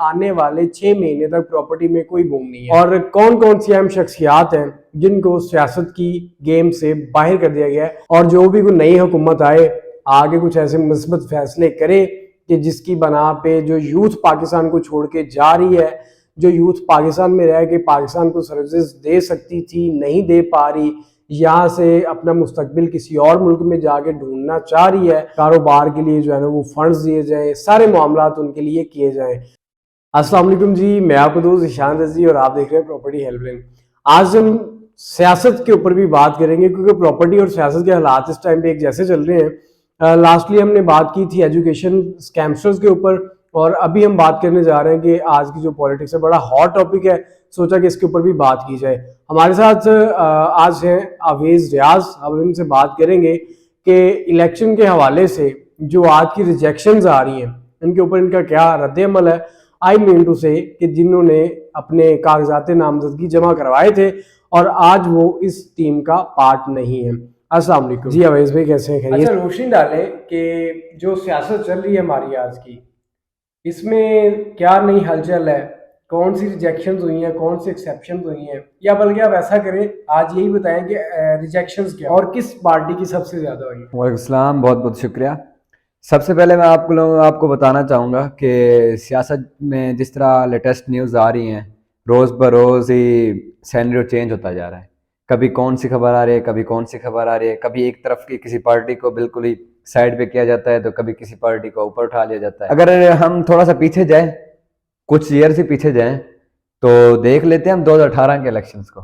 आने वाले 6 महीने तक प्रॉपर्टी में कोई बूम नहीं है, और कौन कौन सी अहम शख्सियात हैं जिनको सियासत की गेम से बाहर कर दिया गया है, और जो भी कोई नई हुकूमत आए आगे कुछ ऐसे मुस्बत फैसले करे कि जिसकी बना पे जो यूथ पाकिस्तान को छोड़ के जा रही है, जो यूथ पाकिस्तान में रह के पाकिस्तान को सर्विसेज दे सकती थी नहीं दे पा रही, यहाँ से अपना मुस्तकबिल किसी और मुल्क में जाके ढूंढना चाह रही है, कारोबार के लिए जो है ना वो फंड्स दिए जाएं, सारे मामलात उनके लिए किए जाएं। अस्सलाम वालेकुम जी, मैं आपको दोस्त ईशान रजी और आप देख रहे हैं प्रॉपर्टी हेल्पलाइन। आज हम सियासत के ऊपर भी बात करेंगे क्योंकि प्रॉपर्टी और सियासत के हालात इस टाइम पे एक जैसे चल रहे हैं। लास्टली हमने बात की थी एजुकेशन स्कैमस्टर्स के ऊपर, और अभी हम बात करने जा रहे हैं कि आज की जो पॉलिटिक्स है बड़ा हॉट टॉपिक है, सोचा कि इसके ऊपर भी बात की जाए। हमारे साथ आज हैं आवेज रियाज। अब इनसे बात करेंगे कि इलेक्शन के हवाले से जो आज की रिजेक्शंस आ रही हैं इनके ऊपर इनका क्या रद्द-ए-अमल है। आई मीन टू से कि जिन्होंने अपने कागजात नामजदगी जमा करवाए थे और आज वो इस टीम का पार्ट नहीं है। अस्सलाम वालेकुम जी, अवेज भाई कैसे हैं? खैरियत? अच्छा, रोशनी डालें कि जो सियासत चल रही है हमारी आज की, इसमें क्या नई हलचल है, कौन सी रिजेक्शंस हुई हैं, कौन सी एक्सेप्शंस हुई हैं, या बल्कि आप ऐसा करें आज यही बताएं कि रिजेक्शंस क्या और किस पार्टी की सबसे ज्यादा हुई? वालेकुम सलाम, बहुत बहुत शुक्रिया। सबसे पहले मैं आपको बताना चाहूँगा कि सियासत में जिस तरह लेटेस्ट न्यूज़ आ रही हैं, रोज़ बरोज़ ही सैनरियो चेंज होता जा रहा है। कभी कौन सी खबर आ रही है, कभी कौन सी खबर आ रही है, कभी एक तरफ की किसी पार्टी को बिल्कुल ही साइड पे किया जाता है तो कभी किसी पार्टी को ऊपर उठा लिया जाता है। अगर हम थोड़ा सा पीछे जाएं, कुछ ईयर से पीछे जाएं, तो देख लेते हैं हम 2018 के इलेक्शंस को।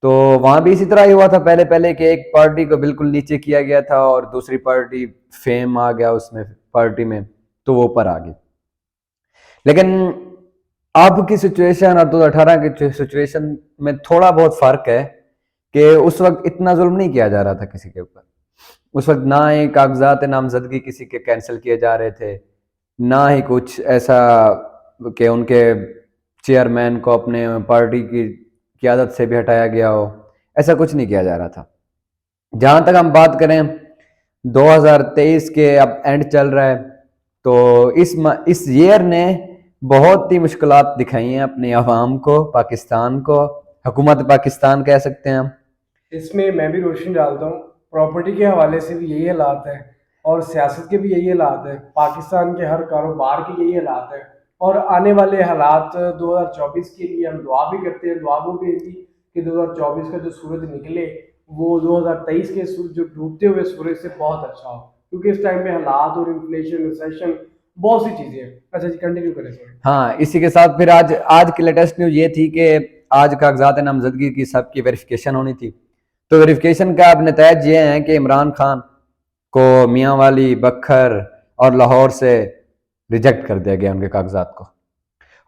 तो वहाँ भी इसी तरह ही हुआ था पहले पहले कि एक पार्टी को बिल्कुल नीचे किया गया था और दूसरी पार्टी फेम आ गया उसमें पार्टी में, तो वो ऊपर आ गई। लेकिन अब की सिचुएशन और 2018 की सिचुएशन में थोड़ा बहुत फर्क है कि उस वक्त इतना जुल्म नहीं किया जा रहा था किसी के ऊपर। उस वक्त ना ही कागजात नामजदगी किसी के कैंसिल किए जा रहे थे, ना ही कुछ ऐसा कि उनके चेयरमैन को अपने पार्टी की क़यादत से भी हटाया गया हो, ऐसा कुछ नहीं किया जा रहा था। जहाँ तक हम बात करें 2023 के अब एंड चल रहा है, तो इस ईयर ने बहुत ही मुश्किलात दिखाई हैं अपनी आवाम को, पाकिस्तान को, हुकूमत पाकिस्तान कह सकते हैं हम। इसमें मैं भी रोशनी डालता हूँ, प्रॉपर्टी के हवाले से भी यही हालात है और सियासत के भी यही हालात है, पाकिस्तान के हर कारोबार के यही हालात है, और आने वाले हालात 2024 के लिए हम दुआ भी करते हैं, दुआ वो भी थी कि 2024 का जो सूरज निकले वो 2023 के जो डूबते हुए सूरज से बहुत अच्छा हो, क्योंकि इस टाइम पे हालात और इन्फ्लेशन, रिसेशन, बहुत सी चीजें हैं। अच्छा जी, कंटिन्यू करें सर। हाँ, इसी के साथ फिर आज की लेटेस्ट न्यूज ये थी कि आज कागजात नामजदगी की सबकी वेरिफिकेशन होनी थी। तो वेरिफिकेशन का अब नतीजे ये हैं कि इमरान खान को मियांवाली, बखर और लाहौर से रिजेक्ट कर दिया गया उनके कागजात को।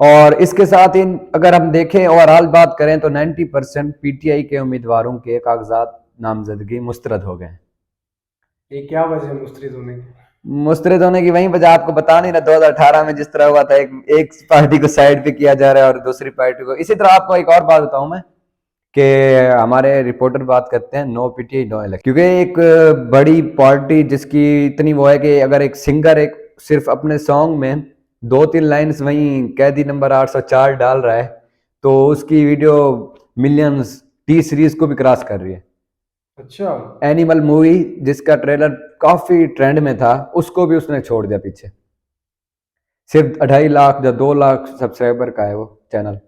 और इसके साथ ही अगर हम देखें ओवरऑल बात करें तो 90% पीटीआई के उम्मीदवारों के कागजात नामजदगी मुस्तरद हो गए। ये क्या वजह है मुस्तरद होने की? मुस्तरद होने की वही वजह आपको बता नहीं रहा, 2018 में जिस तरह हुआ था, एक पार्टी को साइड पे किया जा रहा है और दूसरी पार्टी को। इसी तरह आपको एक और बात बताऊं मैं कि हमारे रिपोर्टर बात करते हैं नो पीटीआई नो इलेक्शन, क्योंकि एक बड़ी पार्टी जिसकी इतनी वो है कि अगर एक सिंगर एक सिर्फ अपने सॉन्ग में 2-3 लाइन्स वहीं कैदी नंबर 804 डाल रहा है तो उसकी वीडियो मिलियंस टी सीरीज को भी क्रॉस कर रही है। अच्छा, एनिमल मूवी जिसका ट्रेलर काफी ट्रेंड में था उसको भी उसने छोड़ दिया पीछे। सिर्फ 2.5 लाख या 2 लाख सब्सक्राइबर का है वो चैनल।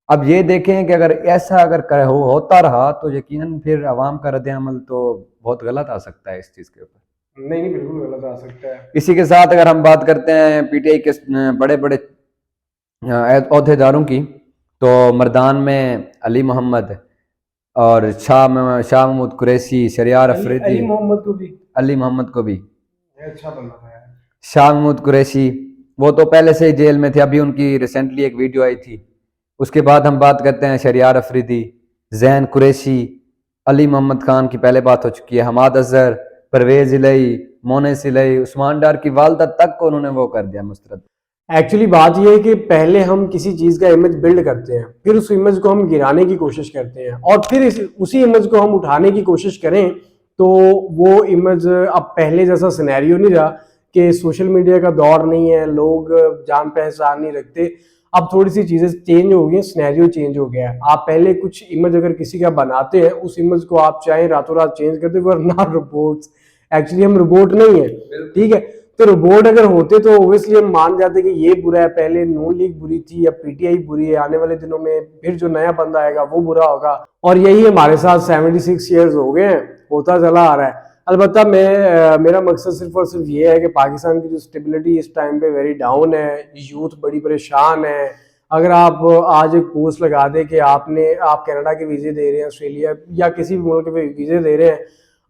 अब ये देखें कि अगर ऐसा होता रहा तो यकीनन फिर अवाम का रद्द-ए-अमल तो बहुत गलत आ सकता है इस चीज के ऊपर। नहीं बिल्कुल गलत आ सकता है। इसी के साथ अगर हम बात करते हैं पीटीआई के बड़े बड़े ओहदेदारों की, तो मर्दान में अली मोहम्मद और शाह महमूद कुरैशी, शरियार अफरीदी, अली मोहम्मद को भी अच्छा बंदा था यार। शाह महमूद कुरैशी वो तो पहले से ही जेल में थे, अभी उनकी रिसेंटली एक वीडियो आई थी। उसके बाद हम बात करते हैं शरियार अफरीदी, जैन कुरैशी, अली मोहम्मद खान की पहले बात हो चुकी है, हमाद अजहर, परवेज इलही, मोनेस इलही, उस्मान डार की वालदा तक को उन्होंने वो कर दिया मुस्तरद। एक्चुअली बात यह है कि पहले हम किसी चीज़ का इमेज बिल्ड करते हैं, फिर उस इमेज को हम गिराने की कोशिश करते हैं, और फिर उसी इमेज को हम उठाने की कोशिश करें तो वो इमेज अब पहले जैसा सिनेरियो नहीं रहा कि सोशल मीडिया का दौर नहीं है, लोग जान पहचान नहीं रखते। अब थोड़ी सी चीजें चेंज हो गई हैं, सिनेरियो चेंज हो गया है। आप पहले कुछ इमेज अगर किसी का बनाते हैं, उस इमेज को आप चाहें रातों रात चेंज कर दे, वरना रोबोट्स, एक्चुअली हम रोबोट नहीं है, ठीक है। तो रोबोट अगर होते तो ओब्वियसली हम मान जाते कि ये बुरा है, पहले नून लीग बुरी थी या पीटीआई बुरी है, आने वाले दिनों में फिर जो नया बंदा आएगा वो बुरा होगा। और यही हमारे साथ 76 ईयर्स हो गए हैं, होता चला आ रहा है। अलबत्ता मेरा मकसद सिर्फ और सिर्फ ये है कि पाकिस्तान की जो स्टेबिलिटी इस टाइम पे वेरी डाउन है, यूथ बड़ी परेशान है। अगर आप आज एक पोस्ट लगा दें कि आप कनाडा के वीजे दे रहे हैं, ऑस्ट्रेलिया या किसी भी मुल्क के वीजे दे रहे हैं,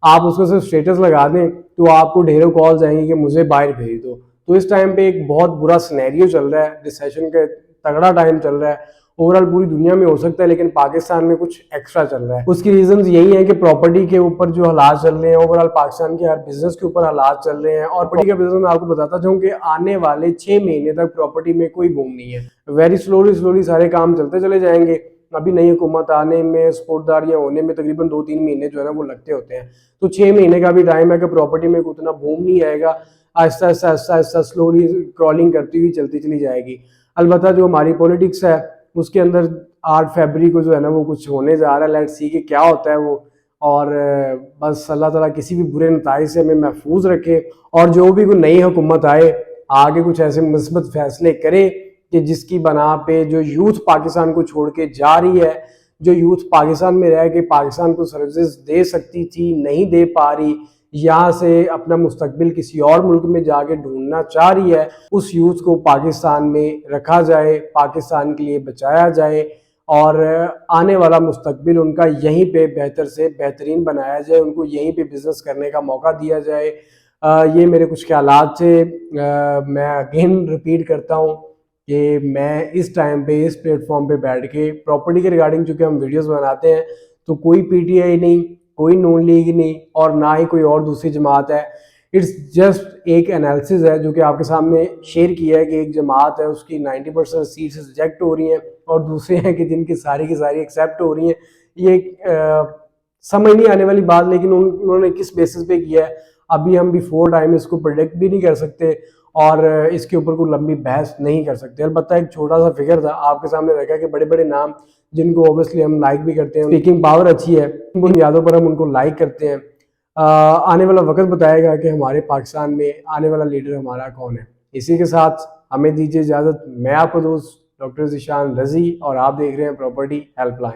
आप उसको सिर्फ स्टेटस लगा दें तो आपको ढेरों कॉल्स आएंगी कि मुझे बाहर भेज दो। तो इस टाइम पे एक बहुत बुरा सिनेरियो चल रहा है, रिसेशन का तगड़ा टाइम चल रहा है। ओवरऑल पूरी दुनिया में हो सकता है, लेकिन पाकिस्तान में कुछ एक्स्ट्रा चल रहा है। उसकी रीजंस यही है कि प्रॉपर्टी के ऊपर जो हालात चल रहे हैं, ओवरऑल पाकिस्तान के हर बिजनेस के ऊपर हालात चल रहे हैं। और प्रॉपर्टी का बिजनेस मैं आपको बताता चाहूँ कि आने वाले 6 महीने तक प्रॉपर्टी में कोई बूम नहीं है। वेरी स्लोली सारे काम चलते चले जाएंगे। अभी नई हुकूमत आने में, सपोर्टदारियां होने में तकरीबन 2-3 महीने जो है ना वो लगते होते हैं। तो 6 महीने का भी टाइम है कि प्रॉपर्टी में उतना बूम नहीं आएगा। आहिस्ता स्लोली क्रॉलिंग करती हुई चलती चली जाएगी। अलबत्ता जो हमारी पॉलिटिक्स है उसके अंदर 8 फरवरी को जो है ना वो कुछ होने जा रहा है। लेट्स सी कि क्या होता है वो। और बस अल्लाह ताला किसी भी बुरे नताइज से हमें महफूज रखे, और जो भी कोई नई हुकूमत आए आगे कुछ ऐसे मुस्बत फैसले करे कि जिसकी बना पे जो यूथ पाकिस्तान को छोड़ के जा रही है, जो यूथ पाकिस्तान में रह के पाकिस्तान को सर्विसेज दे सकती थी नहीं दे पा रही, यहाँ से अपना मुस्तकबिल किसी और मुल्क में जाके ढूंढना चाह रही है, उस यूथ को पाकिस्तान में रखा जाए, पाकिस्तान के लिए बचाया जाए और आने वाला मुस्तकबिल उनका यहीं पे बेहतर से बेहतरीन बनाया जाए, उनको यहीं पे बिजनेस करने का मौका दिया जाए। ये मेरे कुछ ख्यालात थे। मैं अगेन रिपीट करता हूँ कि मैं इस टाइम पे इस प्लेटफॉर्म पे बैठ के प्रॉपर्टी के रिगार्डिंग चूँकि हम वीडियोस बनाते हैं, तो कोई पीटीआई नहीं, कोई नून लीग नहीं और ना ही कोई और दूसरी जमात है। इट्स जस्ट एक एनालिसिस है जो कि आपके सामने शेयर किया है कि एक जमात है उसकी 90% सीट्स रिजेक्ट हो रही हैं और दूसरे हैं कि जिनकी सारी की सारी एक्सेप्ट हो रही हैं। ये समझ नहीं आने वाली बात, लेकिन उन्होंने किस बेसिस पे किया है अभी हम बिफोर टाइम इसको प्रोडिक्ट भी नहीं कर सकते और इसके ऊपर कोई लंबी बहस नहीं कर सकते। अलबत्ता एक छोटा सा फिगर था आपके सामने रखा कि बड़े बड़े नाम जिनको ऑब्वियसली हम लाइक भी करते हैं, स्पीकिंग पावर अच्छी है, उन बुनियादों पर हम उनको लाइक करते हैं। आने वाला वक्त बताएगा कि हमारे पाकिस्तान में आने वाला लीडर हमारा कौन है। इसी के साथ हमें दीजिए इजाज़त। मैं आपको दोस्त डॉक्टर ज़ीशान रज़ी और आप देख रहे हैं प्रॉपर्टी हेल्पलाइन।